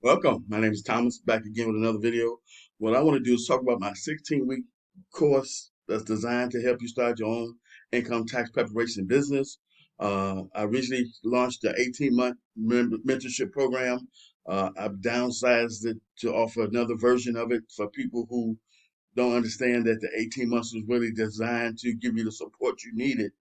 Welcome. My name is Thomas, back again with another video. What I want to do is talk about my 16-week course that's designed to help you start your own income tax preparation business. I recently launched the 18-month mentorship program. I've downsized it to offer another version of it for people who don't understand that the 18 months was really designed to give you the support you needed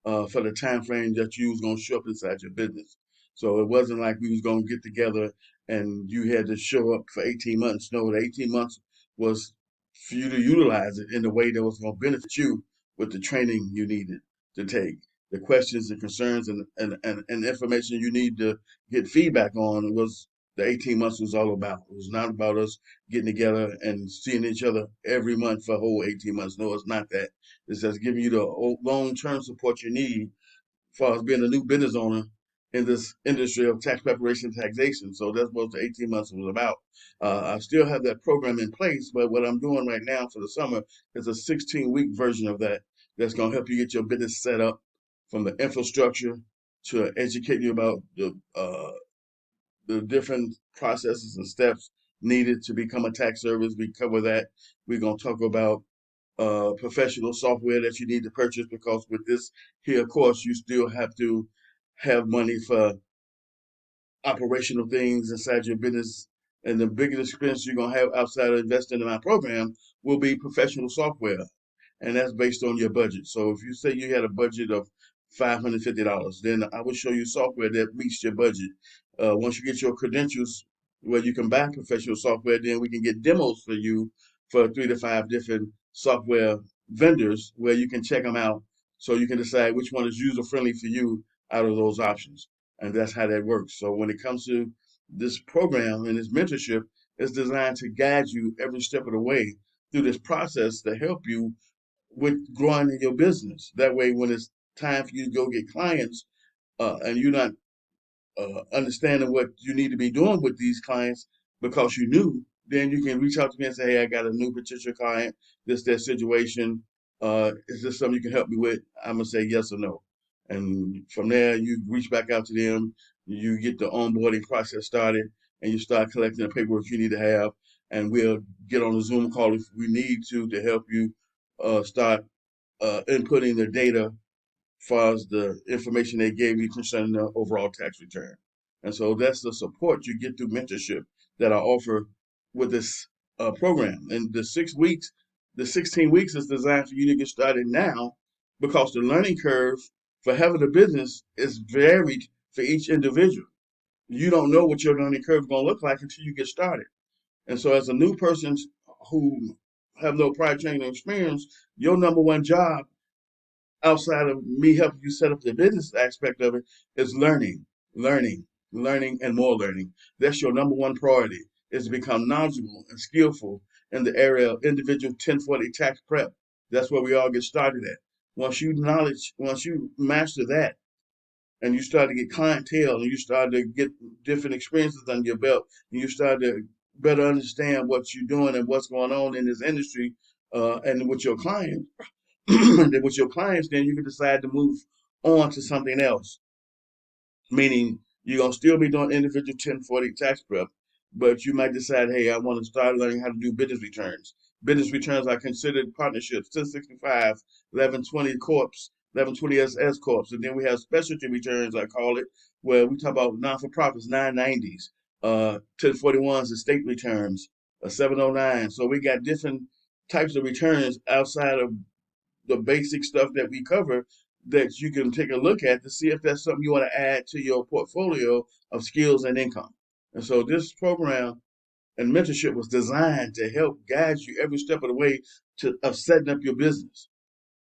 for the time frame that you was gonna show up inside your business. So it wasn't like we was gonna get together and you had to show up for 18 months. No, the 18 months was for you to utilize it in the way that was gonna benefit you with the training you needed to take, the questions and concerns and information you need to get feedback on was the 18 months was all about. It was not about us getting together and seeing each other every month for a whole 18 months. No, it's not that. It's just giving you the long-term support you need as far as being a new business owner in this industry of tax preparation and taxation. So that's what the 18 months was about. I still have that program in place, but what I'm doing right now for the summer is a 16-week version of that that's going to help you get your business set up from the infrastructure to educate you about the different processes and steps needed to become a tax service. We cover that. We're going to talk about professional software that you need to purchase because with this here course, you still have to have money for operational things inside your business. And the biggest expense you're going to have outside of investing in my program will be professional software. And that's based on your budget. So if you say you had a budget of $550, then I will show you software that meets your budget. Once you get your credentials where you can buy professional software, then we can get demos for you for 3 to 5 different software vendors where you can check them out so you can decide which one is user friendly for you out of those options. And that's how that works. So when it comes to this program and this mentorship, it's designed to guide you every step of the way through this process to help you with growing in your business. That way, when it's time for you to go get clients and you're not understanding what you need to be doing with these clients because you knew, then you can reach out to me and say, hey, I got a new potential client, that situation. Is this something you can help me with? I'm going to say yes or no. And from there, you reach back out to them, you get the onboarding process started, and you start collecting the paperwork you need to have. And we'll get on a Zoom call if we need to help you start inputting the data far as the information they gave you concerning the overall tax return. And so that's the support you get through mentorship that I offer with this program. And the 6 weeks, the 16 weeks is designed for you to get started now because the learning curve for having a business is varied for each individual. You don't know what your learning curve is going to look like until you get started. And so as a new person who have no prior training experience, your number one job outside of me helping you set up the business aspect of it is learning, learning, and more learning. That's your number one priority is to become knowledgeable and skillful in the area of individual 1040 tax prep. That's where we all get started at. Once you master that and you start to get clientele and you start to get different experiences under your belt and you start to better understand what you're doing and what's going on in this industry and with your clients, with your clients, then you can decide to move on to something else. Meaning you're gonna still be doing individual 1040 tax prep, but you might decide, hey, I want to start learning how to do business returns. Business returns are considered partnerships, 1065, 1120 corps, 1120 SS corps, and then we have specialty returns, I call it, where we talk about non-for-profits, 990s, 1041s, estate returns, 709. So we got different types of returns outside of the basic stuff that we cover that you can take a look at to see if that's something you want to add to your portfolio of skills and income. And so this program and mentorship was designed to help guide you every step of the way of setting up your business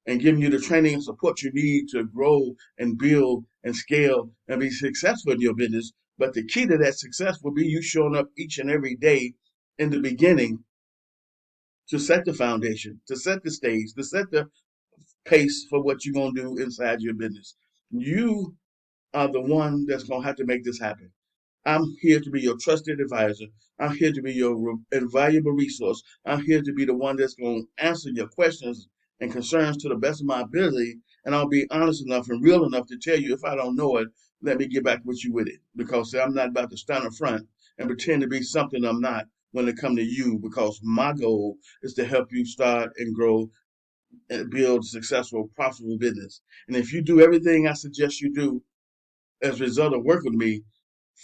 and giving you the training and support you need to grow and build and scale and be successful in your business. But the key to that success will be you showing up each and every day in the beginning to set the foundation, to set the stage, to set the pace for what you're going to do inside your business. You are the one that's going to have to make this happen. I'm here to be your trusted advisor. I'm here to be your invaluable resource. I'm here to be the one that's going to answer your questions and concerns to the best of my ability. And I'll be honest enough and real enough to tell you if I don't know it, let me get back with you with it. Because I'm not about to stand in front and pretend to be something I'm not when it comes to you, because my goal is to help you start and grow and build successful, profitable business. And if you do everything I suggest you do as a result of working with me,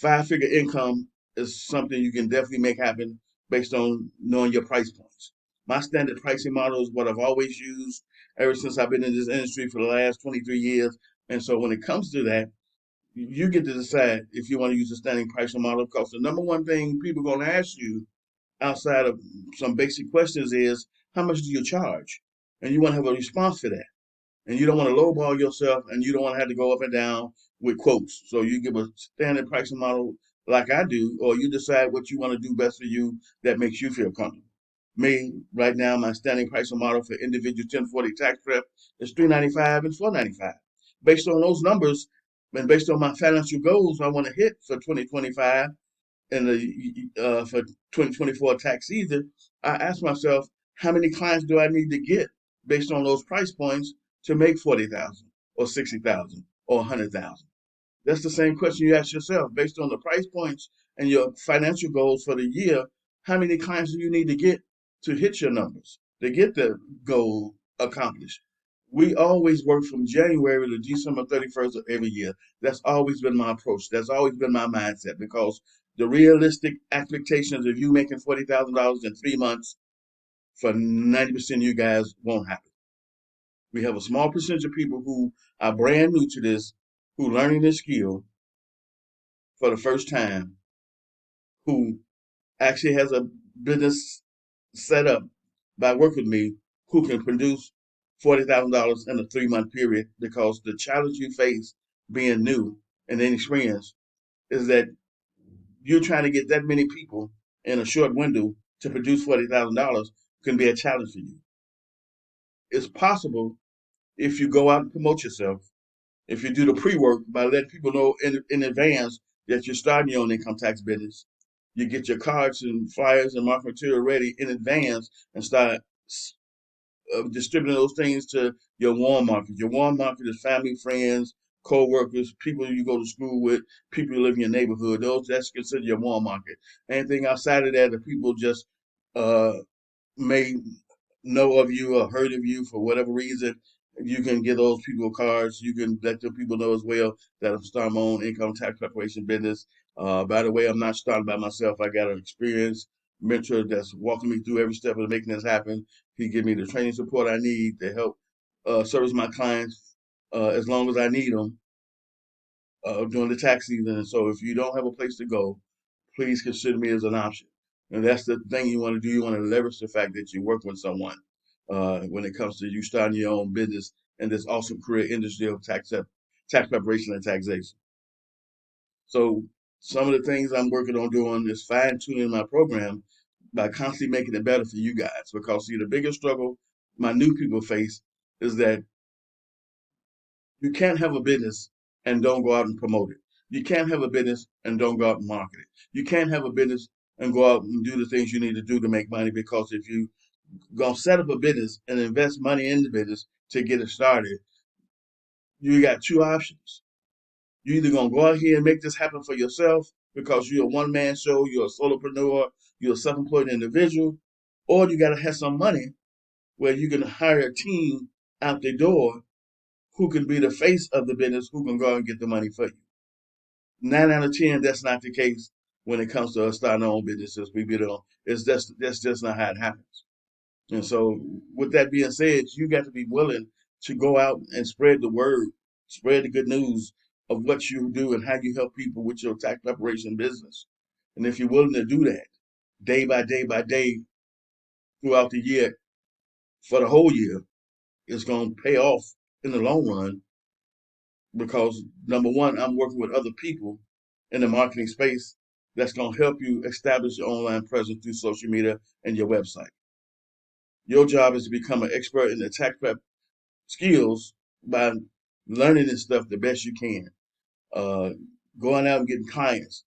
5-figure income is something you can definitely make happen based on knowing your price points. My standard pricing model is what I've always used ever since I've been in this industry for the last 23 years. And so when it comes to that, you get to decide if you want to use the standing pricing model, because the number one thing people are going to ask you outside of some basic questions is, how much do you charge? And you want to have a response for that. And you don't want to lowball yourself, and you don't want to have to go up and down with quotes. So you give a standard pricing model like I do, or you decide what you want to do best for you that makes you feel comfortable. Me, right now, my standing pricing model for individual 1040 tax prep is $395 and $495. Based on those numbers, and based on my financial goals I want to hit for 2025 and for 2024 tax season, I ask myself, how many clients do I need to get based on those price points to make 40,000 or 60,000 or 100,000? That's the same question you ask yourself based on the price points and your financial goals for the year. How many clients do you need to get to hit your numbers, to get the goal accomplished? We always work from January to December 31st of every year. That's always been my approach. That's always been my mindset, because the realistic expectations of you making $40,000 in 3 months for 90% of you guys won't happen. We have a small percentage of people who are brand new to this, who learning this skill for the first time, who actually has a business set up by working with me, who can produce $40,000 in a 3 month period, because the challenge you face being new and inexperienced is that you're trying to get that many people in a short window to produce $40,000 can be a challenge for you. It's possible if you go out and promote yourself, if you do the pre-work by letting people know in advance that you're starting your own income tax business. You get your cards and flyers and marketing material ready in advance and start distributing those things to your warm market. Your warm market is family, friends, co-workers, people you go to school with, people who live in your neighborhood. That's considered your warm market. Anything outside of that, the people just uh, may know of you or heard of you for whatever reason, you can give those people cards. You can let the people know as well that I'm starting my own income tax preparation business. By the way, I'm not starting by myself. I got an experienced mentor that's walking me through every step of making this happen. He give me the training support I need to help service my clients as long as I need them during the tax season. And so if you don't have a place to go, please consider me as an option. And that's the thing you want to do. You want to leverage the fact that you work with someone when it comes to you starting your own business in this awesome career industry of tax preparation and taxation. So some of the things I'm working on doing is fine tuning my program by constantly making it better for you guys. Because see, the biggest struggle my new people face is that you can't have a business and don't go out and promote it. You can't have a business and don't go out and market it. You can't have a business and go out and do the things you need to do to make money, because if you gonna set up a business and invest money in the business to get it started, you got two options. You're either gonna go out here and make this happen for yourself because you're a one-man show, you're a solopreneur, you're a self-employed individual, or you gotta have some money where you can hire a team out the door who can be the face of the business, who can go out and get the money for you. 9 out of 10, that's not the case when it comes to us starting our own businesses. That's just not how it happens. And so, with that being said, you got to be willing to go out and spread the word, spread the good news of what you do and how you help people with your tax preparation business. And if you're willing to do that day by day by day throughout the year, for the whole year, it's going to pay off in the long run, because number one, I'm working with other people in the marketing space that's going to help you establish your online presence through social media and your website. Your job is to become an expert in the tax prep skills by learning this stuff the best you can. Uh, Going out and getting clients.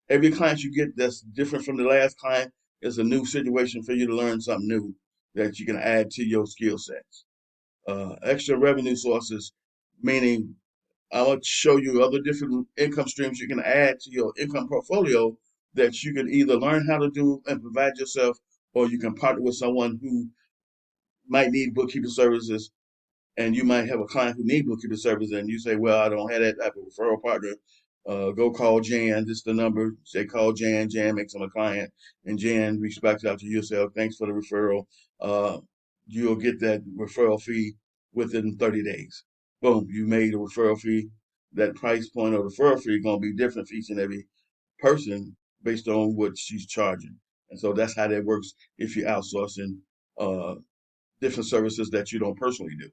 Every client you get that's different from the last client is a new situation for you to learn something new that you can add to your skill sets. Extra revenue sources, meaning I want to show you other different income streams you can add to your income portfolio that you can either learn how to do and provide yourself, or you can partner with someone who might need bookkeeping services, and you might have a client who needs bookkeeping service, and you say, well, I don't have that type of referral partner. Go call Jan. This is the number. Say, call Jan. Jan makes them a client, and Jan reaches back out to yourself. Thanks for the referral. Uh, you'll get that referral fee within 30 days. Boom, you made a referral fee. That price point of the referral fee is going to be different for each and every person based on what she's charging. And so that's how that works if you're outsourcing uh, different services that you don't personally do.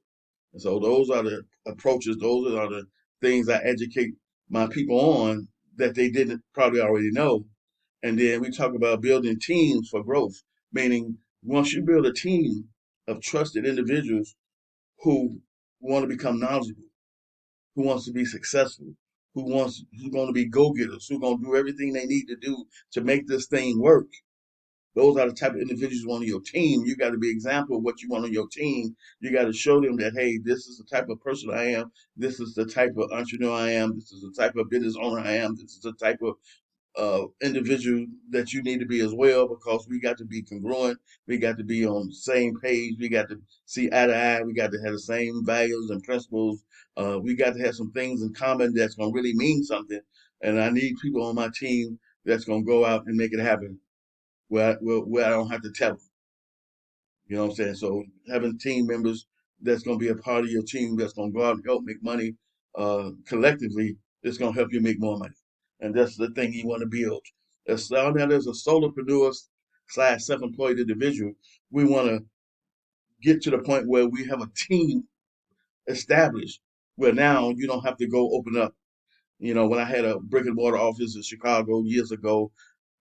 And so those are the approaches, those are the things I educate my people on that they didn't probably already know. And then we talk about building teams for growth, meaning once you build a team of trusted individuals who want to become knowledgeable, who wants to be successful, who's going to be go-getters, who's going to do everything they need to do to make this thing work. Those are the type of individuals you want on your team. You got to be an example of what you want on your team. You got to show them that, hey, this is the type of person I am. This is the type of entrepreneur I am. This is the type of business owner I am. This is the type of individual that you need to be as well, because we got to be congruent. We got to be on the same page. We got to see eye to eye. We got to have the same values and principles. We got to have some things in common that's going to really mean something. And I need people on my team that's going to go out and make it happen where I don't have to tell them. You know what I'm saying? So having team members that's going to be a part of your team that's going to go out and help make money collectively is going to help you make more money. And that's the thing you want to build. As now there's a solopreneur / self-employed individual, we want to get to the point where we have a team established where now you don't have to go open up. You know, when I had a brick and mortar office in Chicago years ago,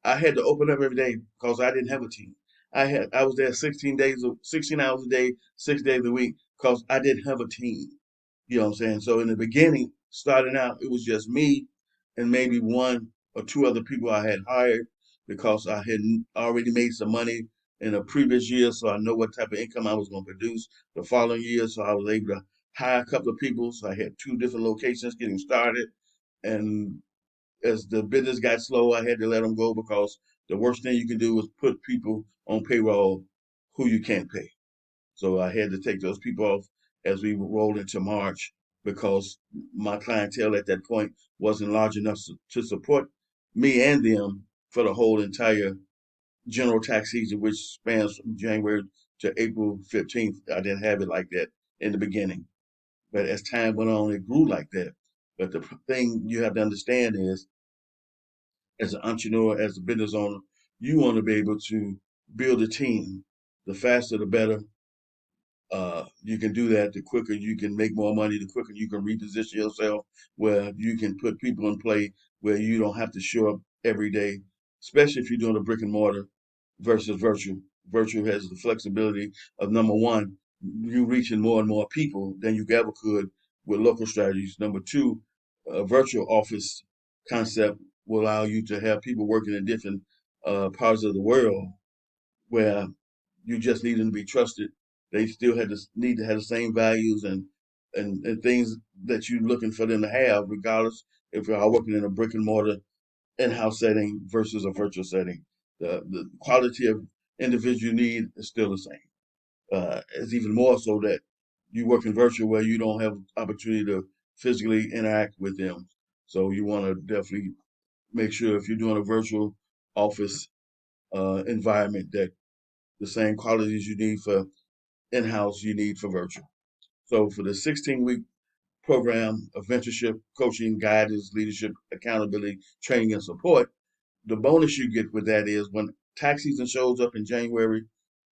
I had to open up every day because I didn't have a team. I was there 16 hours a day, 6 days a week because I didn't have a team. You know what I'm saying? So in the beginning, starting out, it was just me and maybe one or two other people I had hired because I had already made some money in a previous year, so I know what type of income I was going to produce the following year. So I was able to hire a couple of people. So I had two different locations getting started, and as the business got slow, I had to let them go because the worst thing you can do is put people on payroll who you can't pay. So I had to take those people off as we rolled into March because my clientele at that point wasn't large enough to support me and them for the whole entire general tax season, which spans from January to April 15th. I didn't have it like that in the beginning. But as time went on, it grew like that. But the thing you have to understand is, as an entrepreneur, as a business owner, you want to be able to build a team. The faster, the better. You can do that. The quicker you can make more money, the quicker you can reposition yourself, where you can put people in play where you don't have to show up every day, especially if you're doing a brick and mortar versus virtual. Virtual has the flexibility of, number one, you reaching more and more people than you ever could with local strategies. Number two, a virtual office concept will allow you to have people working in different parts of the world where you just need them to be trusted. They still need to have the same values and things that you're looking for them to have, regardless if you're working in a brick and mortar in-house setting versus a virtual setting. The quality of individual you need is still the same. It's even more so that you work in virtual where you don't have opportunity to physically interact with them. So you want to definitely make sure if you're doing a virtual office environment that the same qualities you need for in-house you need for virtual. So for the 16-week program of mentorship, coaching, guidance, leadership, accountability, training, and support, the bonus you get with that is when tax season shows up in January,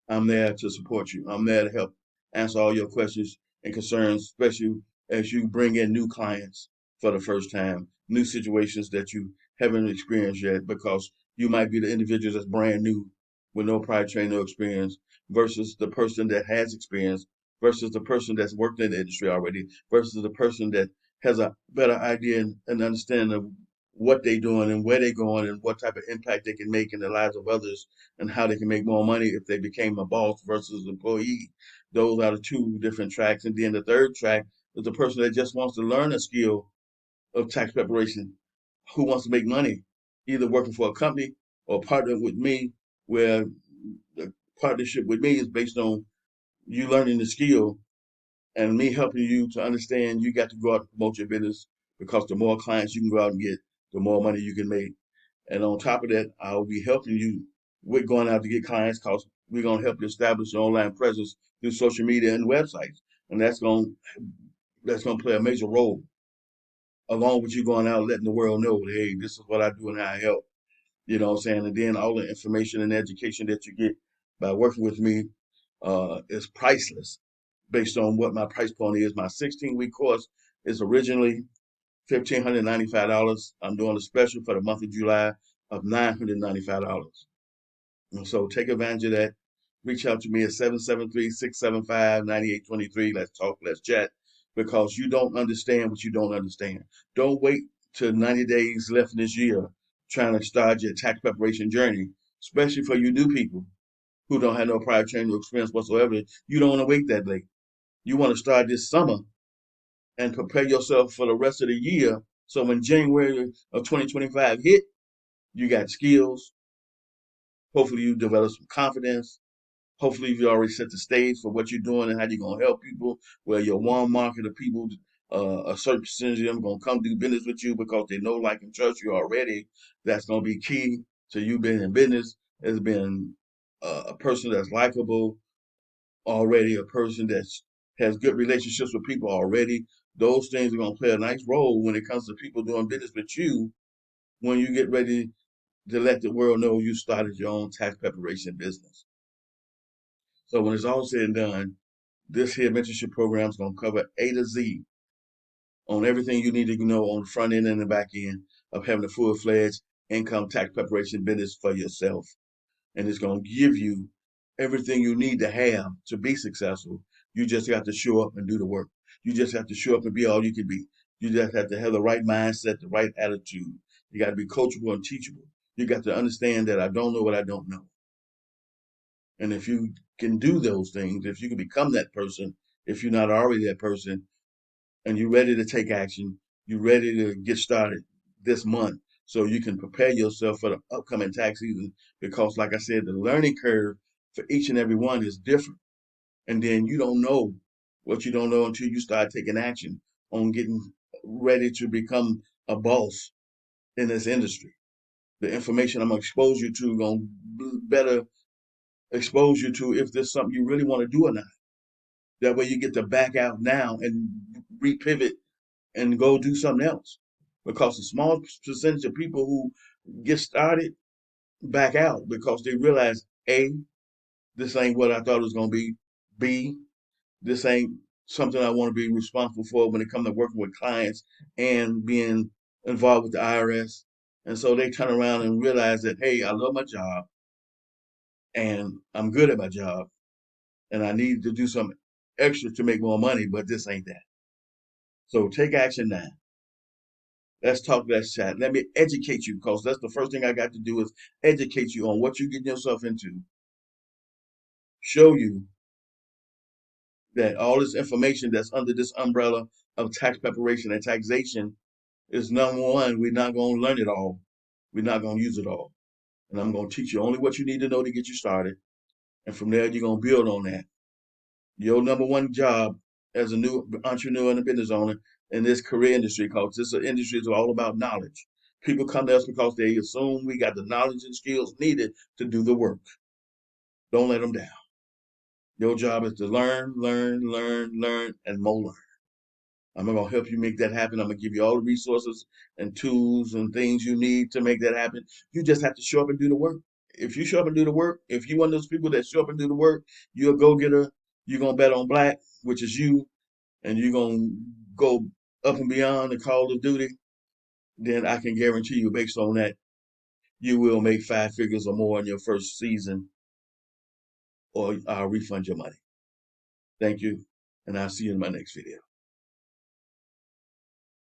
I'm there to support you. I'm there to help answer all your questions and concerns, especially as you bring in new clients for the first time, new situations that you haven't experienced yet, because you might be the individual that's brand new with no prior training, no experience, versus the person that has experience, versus the person that's worked in the industry already, versus the person that has a better idea and understanding of what they're doing and where they're going and what type of impact they can make in the lives of others and how they can make more money if they became a boss versus an employee. Those are the two different tracks. And then the third track is the person that just wants to learn a skill of tax preparation, who wants to make money either working for a company or partnering with me, where the partnership with me is based on you learning the skill and me helping you to understand you got to go out and promote your business, because the more clients you can go out and get, the more money you can make. And on top of that, I'll be helping you with going out to get clients, because we're going to help you establish your online presence through social media and websites. And that's going to play a major role, along with you going out and letting the world know, hey, this is what I do and how I help. You know what I'm saying? And then all the information and education that you get by working with me is priceless, based on what my price point is. My 16-week course is originally $1,595. I'm doing a special for the month of July of $995. And so take advantage of that. Reach out to me at 773-675-9823. Let's talk, let's chat, because you don't understand what you don't understand. Don't wait till 90 days left in this year trying to start your tax preparation journey, especially for you new people who don't have no prior training or experience whatsoever. You don't want to wait that late. You want to start this summer and prepare yourself for the rest of the year. So when January of 2025 hit, you got skills. Hopefully you develop some confidence. Hopefully you already set the stage for what you're doing and how you're going to help people, where your warm market of people, a certain percentage of them going to come do business with you because they know, like, and trust you already. That's going to be key to you being in business, has been a person that's likable already, a person that has good relationships with people already. Those things are going to play a nice role when it comes to people doing business with you, when you get ready to let the world know you started your own tax preparation business. So when it's all said and done, this here mentorship program is going to cover A to Z on everything you need to know on the front end and the back end of having a full-fledged income tax preparation business for yourself. And it's going to give you everything you need to have to be successful. You just got to show up and do the work. You just have to show up and be all you can be. You just have to have the right mindset, the right attitude. You got to be coachable and teachable. You got to understand that I don't know what I don't know. And if you can do those things, if you can become that person, if you're not already that person, and you're ready to take action, you're ready to get started this month so you can prepare yourself for the upcoming tax season. Because, like I said, the learning curve for each and every one is different. And then you don't know what you don't know until you start taking action on getting ready to become a boss in this industry. The information I'm going to expose you to going to better expose you to if there's something you really want to do or not. That way you get to back out now and repivot and go do something else. Because a small percentage of people who get started back out because they realize, A, this ain't what I thought it was going to be. B, this ain't something I want to be responsible for when it comes to working with clients and being involved with the IRS. And so they turn around and realize that, hey, I love my job and I'm good at my job and I need to do something extra to make more money, but this ain't that. So take action now. Let's talk, let's chat. Let me educate you, because that's the first thing I got to do, is educate you on what you get yourself into. Show you that all this information that's under this umbrella of tax preparation and taxation is, number one, we're not going to learn it all. We're not going to use it all. And I'm going to teach you only what you need to know to get you started. And from there, you're going to build on that. Your number one job as a new entrepreneur and a business owner in this career industry, because this industry is all about knowledge. People come to us because they assume we got the knowledge and skills needed to do the work. Don't let them down. Your job is to learn, learn, learn, learn, and more learn. I'm going to help you make that happen. I'm going to give you all the resources and tools and things you need to make that happen. You just have to show up and do the work. If you show up and do the work, if you're one of those people that show up and do the work, you're a go-getter. You're going to bet on black, which is you, and you're going to go up and beyond the call of duty, then I can guarantee you, based on that, you will make 5 figures or more in your first season, or I'll refund your money. Thank you, and I'll see you in my next video.